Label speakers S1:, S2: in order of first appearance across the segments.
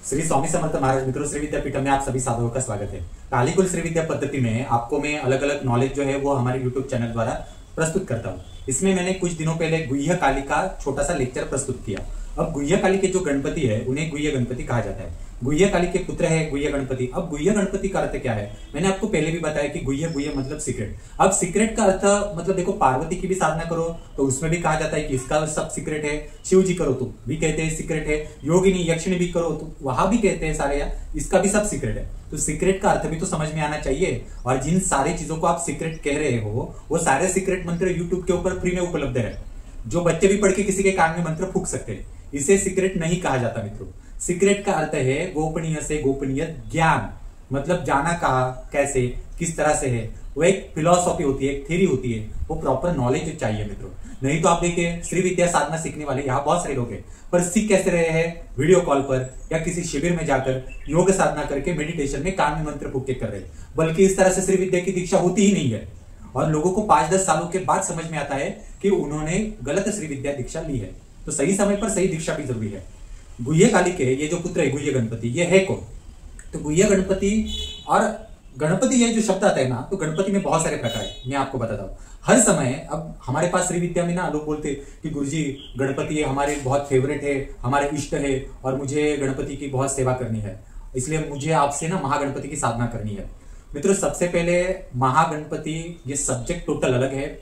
S1: श्री स्वामी समर्थ महाराज मित्रों, श्री विद्यापीठम में आप सभी साधकों का स्वागत है। कालीकुल श्री विद्या पद्धति में आपको मैं अलग अलग नॉलेज जो है वो हमारे यूट्यूब चैनल द्वारा प्रस्तुत करता हूँ। इसमें मैंने कुछ दिनों पहले गुह्य काली का छोटा सा लेक्चर प्रस्तुत किया। अब गुह्य काली के जो गणपति है उन्हें गुह्य गणपति कहा जाता है। गुह्य काली के पुत्र है गुह्य गणपति। अब गुह्य गणपति का अर्थ क्या है, मैंने आपको पहले भी बताया कि गुह्य गुह्य मतलब सीक्रेट। अब सीक्रेट का अर्थ मतलब देखो, पार्वती की भी साधना करो तो उसमें भी कहा जाता है कि इसका सब सीक्रेट है। शिव जी करो तो भी कहते हैं सीक्रेट है। योगिनी यक्षिणी भी करो तो वहां भी कहते हैं सारे यार इसका भी सब सीक्रेट है। तो सीक्रेट का अर्थ भी तो समझ में आना चाहिए। और जिन सारी चीजों को आप सीक्रेट कह रहे हो वो सारे सीक्रेट मंत्र यूट्यूब के ऊपर फ्री में उपलब्ध है। जो बच्चे भी पढ़ के किसी के कान में मंत्र फूंक सकते हैं। इसे सीक्रेट नहीं कहा जाता मित्रों। सीक्रेट का अर्थ है गोपनीय से गोपनीय ज्ञान, मतलब जाना कहा, कैसे, किस तरह से है। वो एक फिलॉसफी होती है, एक थ्योरी होती है, वो प्रॉपर नॉलेज चाहिए मित्रों। नहीं तो आप देखिए श्री विद्या साधना सीखने वाले यहाँ बहुत सारे लोग हैं, पर सीख कैसे रहे हैं, वीडियो कॉल पर या किसी शिविर में जाकर योग साधना करके मेडिटेशन में कान में मंत्र फूंक के कर रहे हैं। बल्कि इस तरह से श्री विद्या की दीक्षा होती ही नहीं है। और लोगों को 5-10 सालों के बाद समझ में आता है कि उन्होंने गलत श्री विद्या दीक्षा ली है। तो सही समय पर सही दीक्षा भी जरूरी है। गुह्य काली के ये जो पुत्र है गुह्य गणपति, ये है कौन? तो गुह्य गणपति और गणपति ये जो शब्द आता है ना, तो गणपति में बहुत सारे प्रकार है। मैं आपको बताता हूँ हर समय। अब हमारे पास श्री विद्या में ना लोग बोलते कि गुरुजी गणपति हमारे बहुत फेवरेट है, हमारे इष्ट है और मुझे गणपति की बहुत सेवा करनी है, इसलिए मुझे आपसे ना महागणपति की साधना करनी है। मित्रों, सबसे पहले महागणपति ये सब्जेक्ट टोटल अलग है।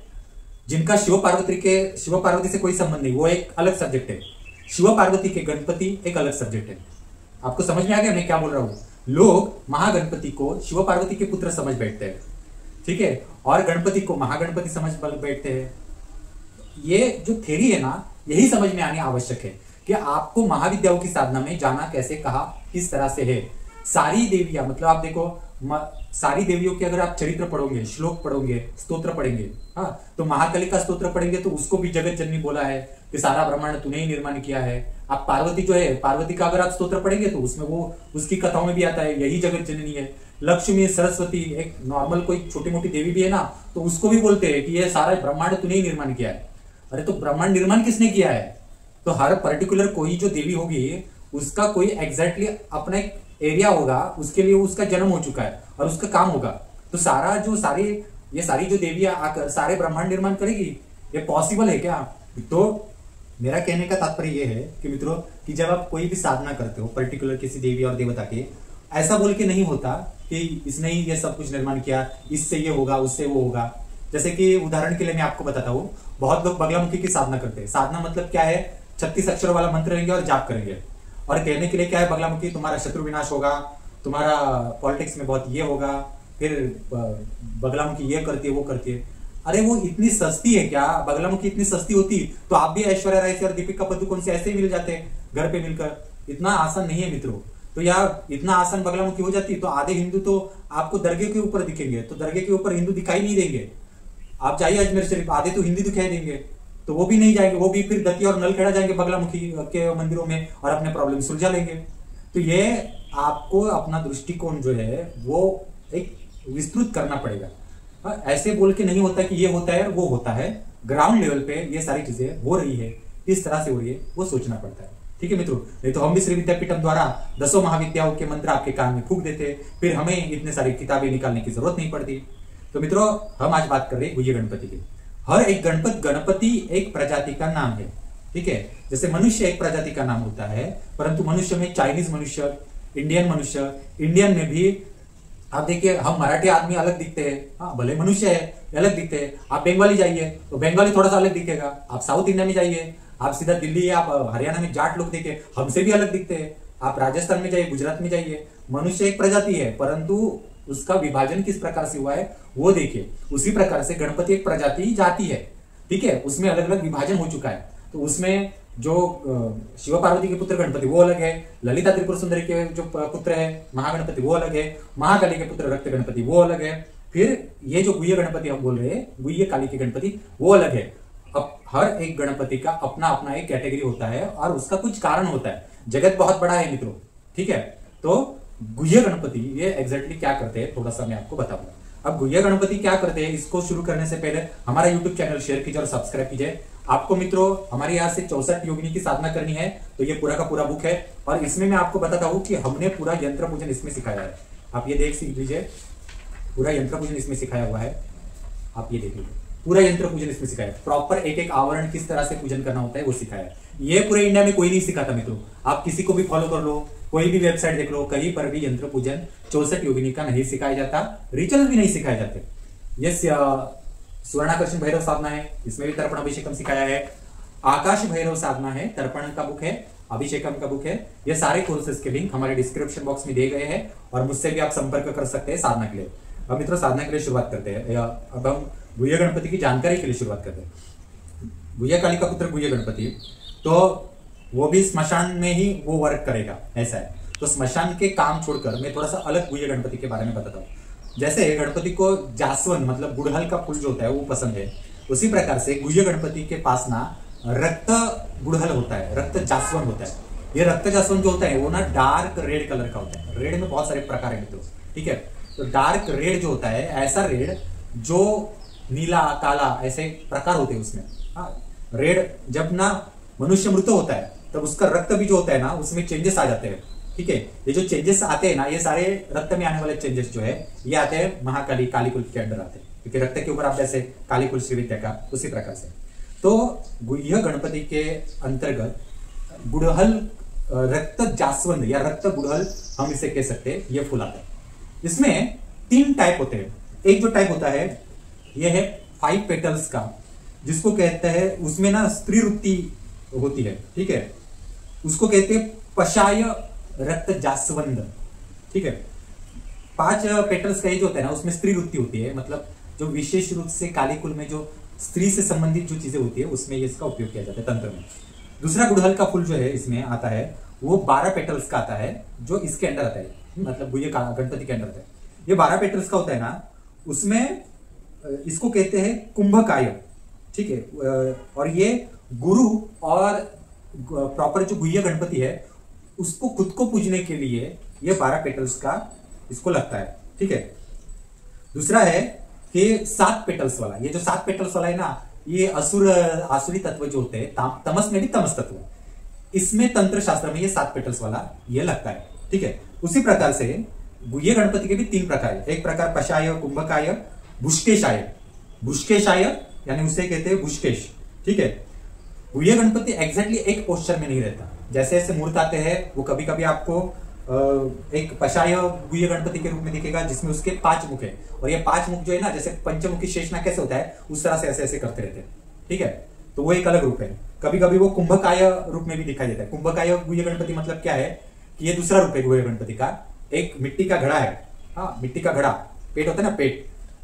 S1: जिनका शिव पार्वती से कोई संबंध नहीं, वो एक अलग सब्जेक्ट है। शिव पार्वती के गणपति एक अलग सब्जेक्ट है। आपको समझ में आ गया मैं क्या बोल रहा हूं? लोग महागणपति को शिव पार्वती के पुत्र समझ बैठते हैं, ठीक है, और गणपति को महागणपति समझ बैठते हैं। ये जो थ्योरी है ना, यही समझ में आनी आवश्यक है कि आपको महाविद्याओं की साधना में जाना कैसे, कहा, किस तरह से है। सारी देवियां, मतलब आप देखो सारी देवियों के अगर आप चरित्र पढ़ोगे, श्लोक पढ़ोगे, स्तोत्र पढ़ेंगे, हाँ, तो महाकाली का स्तोत्र पढ़ेंगे तो उसको भी जगत जननी बोला है कि सारा ब्रह्मांड तूने ही निर्माण किया है। आप पार्वती जो है, पार्वती का अगर आप स्तोत्र पढ़ेंगे तो उसमें वो उसकी कथाओं में भी आता है यही जगत जननी है। लक्ष्मी, सरस्वती, एक नॉर्मल कोई छोटी मोटी देवी भी है ना, तो उसको भी बोलते हैं कि ये सारा ब्रह्मांड तूने ही निर्माण किया है। अरे तो ब्रह्मांड निर्माण किसने किया है? तो हर पर्टिकुलर कोई जो देवी होगी उसका कोई एग्जैक्टली अपना एक एरिया होगा, उसके लिए उसका जन्म हो चुका है और उसका काम होगा। तो ये सारी जो देवियां आकर सारे ब्रह्मांड निर्माण करेगी, ये पॉसिबल है क्या? तो मेरा कहने का तात्पर्य ये है कि मित्रों कि जब आप कोई भी साधना करते हो पर्टिकुलर किसी देवी और देवता के, ऐसा बोल के नहीं होता कि इसने ही ये सब कुछ निर्माण किया, इससे ये होगा, उससे वो होगा। जैसे कि उदाहरण के लिए मैं आपको बताता हूँ, बहुत लोग बगलामुखी की साधना करते हैं। साधना मतलब क्या है? 36 अक्षरों वाला मंत्र लेंगे और जाप करेंगे और कहने के लिए क्या है, बगलामुखी तुम्हारा शत्रु विनाश होगा, तुम्हारा पॉलिटिक्स में बहुत ये होगा, फिर बगलामुखी ये करती है, वो करती है। अरे वो इतनी सस्ती है क्या? बगलामुखी इतनी सस्ती होती तो आप भी ऐश्वर्या राय से और दीपिका पादुकोण से ऐसे ही मिल जाते घर पे मिलकर। इतना आसान नहीं है मित्रों। तो यार इतना आसान बगलामुखी हो जाती तो आधे हिंदू तो आपको दरगाह के ऊपर दिखेंगे, तो दरगाह के ऊपर हिंदू दिखाई नहीं देंगे। आप जाइए अजमेर शरीफ, आधे तो हिंदी दिखाई देंगे, तो वो भी नहीं जाएंगे, वो भी फिर दतिया और नलखेड़ा जाएंगे बगलामुखी के मंदिरों में और अपने प्रॉब्लम सुलझा लेंगे। तो ये आपको अपना दृष्टिकोण जो है वो एक विस्तृत करना पड़ेगा। ऐसे बोल के नहीं होता कि ये होता है और वो होता है। ग्राउंड लेवल पे ये सारी चीजें हो रही है, किस तरह से हो रही है वो सोचना पड़ता है, ठीक है मित्रों। नहीं तो हम भी श्री विद्यापीठम द्वारा 10 महाविद्याओं के मंत्र आपके कान में फूंक देते, फिर हमें इतने सारी किताबें निकालने की जरूरत नहीं पड़ती। तो मित्रों, हम आज बात कर रहे हैं गुह्य गणपति की। हर एक गणपति एक प्रजाति का नाम है, ठीक है। जैसे मनुष्य एक प्रजाति का नाम होता है, परंतु मनुष्य में चाइनीज मनुष्य, इंडियन मनुष्य, इंडियन में भी आप देखिए हम मराठी आदमी अलग दिखते हैं, हाँ भले मनुष्य है, अलग दिखते हैं। आप बंगाली जाइए तो बंगाली थोड़ा सा अलग दिखेगा। आप साउथ इंडिया में जाइए, आप सीधा दिल्ली या आप हरियाणा में जाट लोग देखे, हमसे भी अलग दिखते हैं। आप राजस्थान में जाइए, गुजरात में जाइए, मनुष्य एक प्रजाति है, परंतु उसका विभाजन किस प्रकार से हुआ है वो देखिए। उसी प्रकार से गणपति एक प्रजाति जाति है, ठीक है, उसमें अलग अलग विभाजन हो चुका है। तो उसमें जो शिव पार्वती के पुत्र गणपति वो अलग है, ललिता त्रिपुर सुंदरी के जो पुत्र है महागणपति वो अलग है, महाकाली के पुत्र रक्त गणपति वो अलग है, फिर ये जो गुह्य गणपति हम बोल रहे हैं गुह्य काली के गणपति वो अलग है। अब हर एक गणपति का अपना अपना एक कैटेगरी होता है और उसका कुछ कारण होता है। जगत बहुत बड़ा है मित्रों, ठीक है। तो गुह्य गणपति ये एग्जैक्टली क्या करते हैं थोड़ा सा मैं आपको बताऊंगा। अब गुह्य गणपति क्या करते हैं, इसको शुरू करने से पहले हमारा यूट्यूब चैनल शेयर कीजिए और सब्सक्राइब कीजिए। आपको मित्रों हमारे यहाँ से 64 योगिनी की साधना करनी है तो ये पूरा का पूरा बुक है। और इसमें मैं आपको बताता हूँ कि हमने पूरा यंत्र पूजन इसमें सिखाया है। आप ये सीख लीजिए, पूरा यंत्र पूजन इसमें सिखाया हुआ है। आप ये देख लीजिए, पूरा यंत्र पूजन इसमें सिखाया है। प्रॉपर एक एक आवरण किस तरह से पूजन करना होता है वो सिखाया है। ये पूरे इंडिया में कोई नहीं सिखाता मित्रों। आप किसी को भी फॉलो कर लो, कोई भी वेबसाइट देख लो, कहीं पर भी यंत्र पूजन 64 योगिनी का नहीं सिखाया जाता, रिचुअल भी नहीं सिखाए जाते। ये सुवर्णाकर्षण भैरव साधना है, इसमें भी तर्पण अभिषेकम सिखाया है। आकाश भैरव साधना है, तर्पण का बुक है, अभिषेकम का बुक है। ये सारे कोर्सेज के लिंक हमारे डिस्क्रिप्शन बॉक्स में दिए गए हैं और मुझसे भी आप संपर्क कर सकते हैं साधना के लिए। अब मित्रों साधना के लिए शुरुआत करते हैं। अब हम गुह्य गणपति की जानकारी के लिए शुरुआत करते हैं। गुह्य कालिका पुत्र गुह्य गणपति, तो वो भी स्मशान में ही वो वर्क करेगा, ऐसा है। तो स्मशान के काम छोड़कर मैं थोड़ा सा अलग गुह्य गणपति के बारे में बताता हूँ। जैसे गणपति को जासवंत मतलब गुड़हल का फूल जो होता है वो पसंद है, उसी प्रकार से गुह्य गणपति के पास ना रक्त गुड़हल होता है, रक्त जासवंत होता है। ये रक्त जासवंत जो होता है वो ना डार्क रेड कलर का होता है। रेड में बहुत सारे प्रकार है मित्रों, ठीक है। तो डार्क रेड जो होता है, ऐसा रेड जो नीला काला ऐसे प्रकार होते हैं उसमें। हाँ, रेड जब ना मनुष्य मृत होता है तब उसका रक्त भी जो होता है ना उसमें चेंजेस आ जाते हैं, ठीक है। ये जो चेंजेस आते हैं ना, ये सारे रक्त में आने वाले चेंजेस जो है ये आते हैं महाकाली कालीकुल के अंडर आते हैं, क्योंकि रक्त के ऊपर आप जैसे कालीकुल श्रीविद्या का उसी प्रकार से। तो गुह्य गणपति के अंतर्गत गुड़हल रक्त जासवंत या रक्त गुड़हल हम इसे कह सकते हैं, ये फूल आता है। इसमें 3 टाइप होते हैं। एक जो टाइप होता है ये है 5 पेटल्स का, जिसको कहते हैं, उसमें ना स्त्री वृत्ति होती है, ठीक है। उसको कहते हैं पशाय रक्त जासवंत, ठीक है। 5 पेटल्स का ये जो होता है ना उसमें स्त्री वृत्ति होती है, मतलब जो विशेष रूप से कालीकुल में जो स्त्री से संबंधित जो चीजें होती है उसमें इसका उपयोग किया जाता है तंत्र में। दूसरा गुड़हल का फूल जो है इसमें आता है वो 12 पेटल्स का आता है, जो इसके अंदर आता है, मतलब गुह्य गणपति के अंदर आता है। ये 12 पेटल्स का होता है ना, उसमें इसको कहते हैं कुंभकाय, ठीक है। और ये गुरु और प्रॉपर जो गुह्य गणपति है उसको खुद को पूजने के लिए ये 12 पेटल्स का इसको लगता है, ठीक है। दूसरा है कि 7 पेटल्स वाला, ये जो 7 पेटल्स वाला है ना, ये आसुरी तत्व जो होते हैं, तमस में भी तमस तत्व, इसमें तंत्र शास्त्र में ये 7 पेटल्स वाला ये लगता है, ठीक है। उसी प्रकार से गुह्य गणपति के भी 3 प्रकार है। एक प्रकार पशाय, कुंभकाय, भुष्केशाय। भुष्केशाय यानी उसे कहते हैं भुष्केश, ठीक है। गुह्य गणपति एग्जैक्टली एक पोस्चर में नहीं रहता। जैसे जैसे मूर्त आते हैं वो कभी कभी आपको एक पशाय गुह्य गणपति के रूप में दिखेगा, जिसमें उसके 5 मुख है। और ये 5 मुख जो है ना, जैसे पंचमुखी शेषनाग कैसे होता है उस तरह से ऐसे ऐसे करते रहते हैं, ठीक है। तो वो एक अलग रूप है। कभी कभी वो कुंभकाय रूप में भी दिखाई देता है। कुंभकाय गुह्य गणपति मतलब क्या है कि ये दूसरा रूप है गुह्य गणपति का। एक मिट्टी का घड़ा है, हाँ, मिट्टी का घड़ा, पेट होता है ना,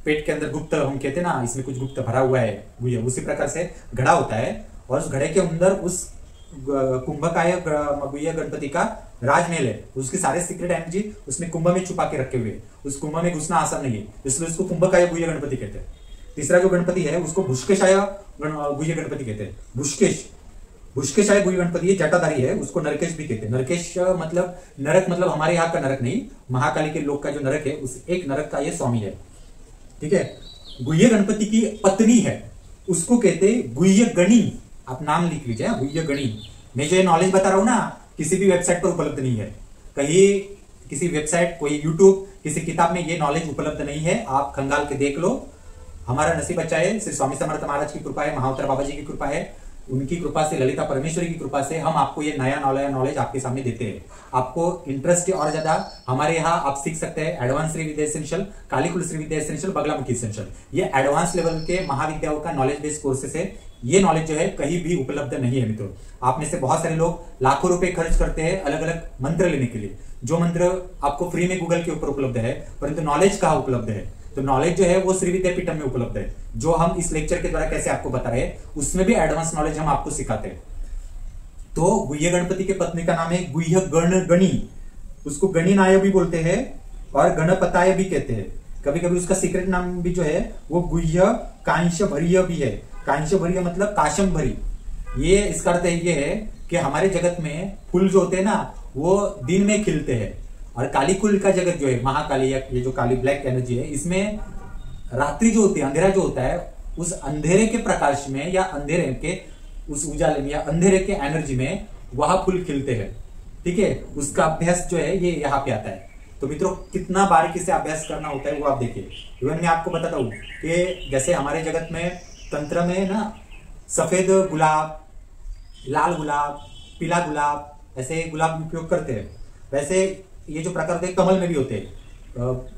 S1: पेट के अंदर गुप्त हम कहते हैं ना, इसमें कुछ गुप्त भरा हुआ है गुह्य, उसी प्रकार से घड़ा होता है। और उस घड़े के अंदर उस कुंभकाय गुह्य गणपति का राजमहल है, उसके सारे सीक्रेट एनर्जी उसने कुंभ में छुपा के रखे हुए। उस कुंभ में घुसना आसान नहीं है, इसलिए उसको कुंभकाय गुह्य गणपति कहते हैं। तीसरा जो गणपति है उसको भुष्केशाय गुह्य गणपति कहते हैं। भुष्केशाय गुह्य गणपति ये जटाधारी है, उसको नरकेश भी कहते हैं। नरकेश मतलब नरक, मतलब हमारे यहाँ का नरक नहीं, महाकाली के लोक का जो नरक है उस एक नरक का ये स्वामी है, ठीक है। गुह्य गणपति की पत्नी है, उसको कहते हैं गुह्य गणी। आप नाम लिख लीजिए, गुह्य गणी। मैं जो ये नॉलेज बता रहा हूं ना, किसी भी वेबसाइट पर उपलब्ध नहीं है, कहीं किसी वेबसाइट, कोई यूट्यूब, किसी किताब में ये नॉलेज उपलब्ध नहीं है। आप खंगाल के देख लो। हमारा नसीब अच्छा है, श्री स्वामी समर्थ महाराज की कृपा है, महाअवतार बाबा जी की कृपा है, उनकी कृपा से, ललिता परमेश्वरी की कृपा से हम आपको ये नया नॉलेज आपके सामने देते हैं। आपको इंटरेस्ट और ज्यादा हमारे यहाँ आप सीख सकते हैं एडवांस श्री विद्या एसेंशियल, कालीकुल श्री विद्या एसेंशियल, बगलामुखी एसेंशियल। ये एडवांस लेवल के महाविद्याओं का नॉलेज बेस्ड कोर्सेस है। ये नॉलेज जो है कहीं भी उपलब्ध नहीं है मित्रों। आप में से बहुत सारे लोग लाखों रुपए खर्च करते हैं अलग अलग मंत्र लेने के लिए, जो मंत्र आपको फ्री में गूगल के ऊपर उपलब्ध है, परंतु नॉलेज कहाँ उपलब्ध है? तो नॉलेज जो है वो श्री विद्यापीठम में उपलब्ध है। जो हम इस लेक्चर के द्वारा कैसे आपको बता रहे हैं, उसमें भी एडवांस नॉलेज हम आपको सिखाते हैं। तो गुह्य गणपति के पत्नी का नाम है गुह्य गणी, उसको गणी नाय भी बोलते हैं और गणपताय भी कहते हैं। कभी कभी उसका सीक्रेट नाम भी जो है वो गुह्य कांश भरीय भी है। कांश भरीय मतलब काशम भरी। ये इसका अर्थ ये है कि हमारे जगत में फूल जो होते हैं ना वो दिन में खिलते हैं, और कालीकुल का जगत जो है, महाकाली या ये जो काली ब्लैक एनर्जी है, इसमें रात्रि जो होती है, अंधेरा जो होता है, उस अंधेरे के प्रकाश में या अंधेरे के उस उजाले में या अंधेरे के एनर्जी में वह फूल खिलते हैं। ठीक है, उसका अभ्यास जो है ये यहाँ पे आता है। तो मित्रों कितना बारीकी से अभ्यास करना होता है वो आप देखिए। इवन मैं आपको बताता हूँ कि जैसे हमारे जगत में तंत्र में ना सफेद गुलाब, लाल गुलाब, पीला गुलाब, ऐसे गुलाब उपयोग करते हैं, वैसे ये जो प्रकार होते हैं कमल में भी होते हैं।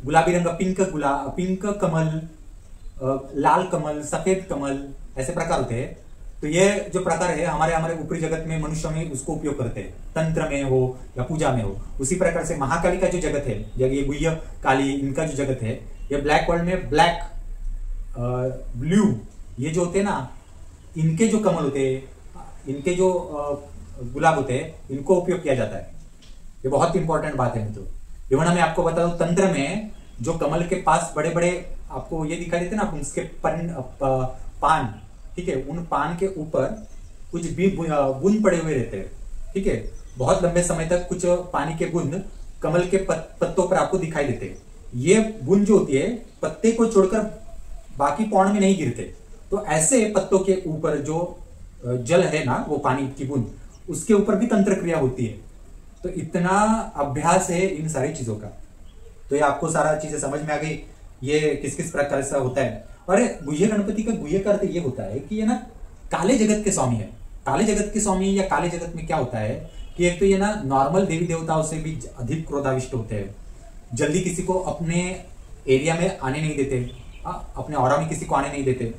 S1: गुलाबी रंग पिंक गुलाब, पिंक कमल, लाल कमल, सफेद कमल, ऐसे प्रकार होते हैं। तो ये जो प्रकार है हमारे ऊपरी जगत में मनुष्य में उसको उपयोग करते हैं, तंत्र में हो या पूजा में हो। उसी प्रकार से महाकाली का जो जगत है, ये गुह्य काली, इनका जो जगत है, ये ब्लैक वर्ल्ड में ब्लैक, ब्लू, ये जो होते हैं ना, इनके जो कमल होते हैं, इनके जो गुलाब होते हैं, इनको उपयोग किया जाता है। ये बहुत इंपॉर्टेंट बात है मित्रों। इवन मैं आपको बता दूं, तंत्र में जो कमल के पास बड़े बड़े आपको ये दिखाई देते ना, उसके पान, ठीक है, उन पान के ऊपर कुछ भी बूंद पड़े हुए रहते हैं। ठीक है, बहुत लंबे समय तक कुछ पानी के बूंद कमल के पत्तों पर आपको दिखाई देते हैं। ये बूंद जो होती है पत्ते को छोड़कर बाकी पौड़ में नहीं गिरते। तो ऐसे पत्तों के ऊपर जो जल है ना, वो पानी की बूंद, उसके ऊपर भी तंत्र क्रिया होती है। तो इतना अभ्यास है इन सारी चीजों का। तो ये आपको सारा चीजें समझ में आ गई, ये किस किस प्रकार से होता है। और गुह्य गणपति का गुह्य का अर्थ ये होता है कि ये ना काले जगत के स्वामी है। काले जगत के स्वामी या काले जगत में क्या होता है कि एक तो ये ना नॉर्मल देवी देवताओं से भी अधिक क्रोधाविष्ट होते हैं, जल्दी किसी को अपने एरिया में आने नहीं देते, अपने ऑरा में किसी को आने नहीं देते।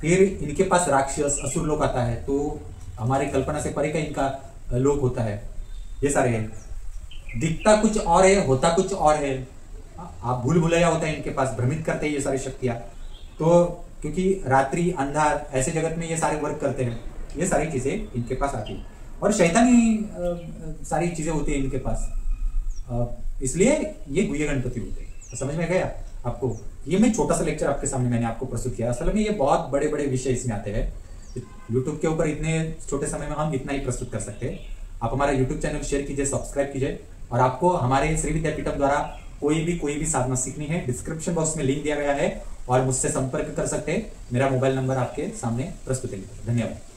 S1: फिर इनके पास राक्षस, असुर लोग आता है, तो हमारी कल्पना से परे का इनका लोक होता है। ये सारे है, दिखता कुछ और है, होता कुछ और है। आप भूल भुलैया होता है इनके पास, भ्रमित करते हैं ये सारी शक्तियां। तो क्योंकि रात्रि अंधार ऐसे जगत में ये सारे वर्क करते हैं, ये सारी चीजें इनके पास आती है। और शैतानी सारी चीजें होती है इनके पास, इसलिए ये गुह्य गणपति होते हैं। तो समझ में गया आपको? ये मैं छोटा सा लेक्चर आपके सामने मैंने आपको प्रस्तुत किया। असल में ये बहुत बड़े बड़े विषय इसमें आते हैं। यूट्यूब के ऊपर इतने छोटे समय में हम इतना ही प्रस्तुत कर सकते हैं। आप हमारा यूट्यूब चैनल शेयर कीजिए, सब्सक्राइब कीजिए। और आपको हमारे श्री विद्यापीठम द्वारा कोई भी साधना सीखनी है, डिस्क्रिप्शन बॉक्स में लिंक दिया गया है और मुझसे संपर्क कर सकते हैं। मेरा मोबाइल नंबर आपके सामने प्रस्तुत है। धन्यवाद।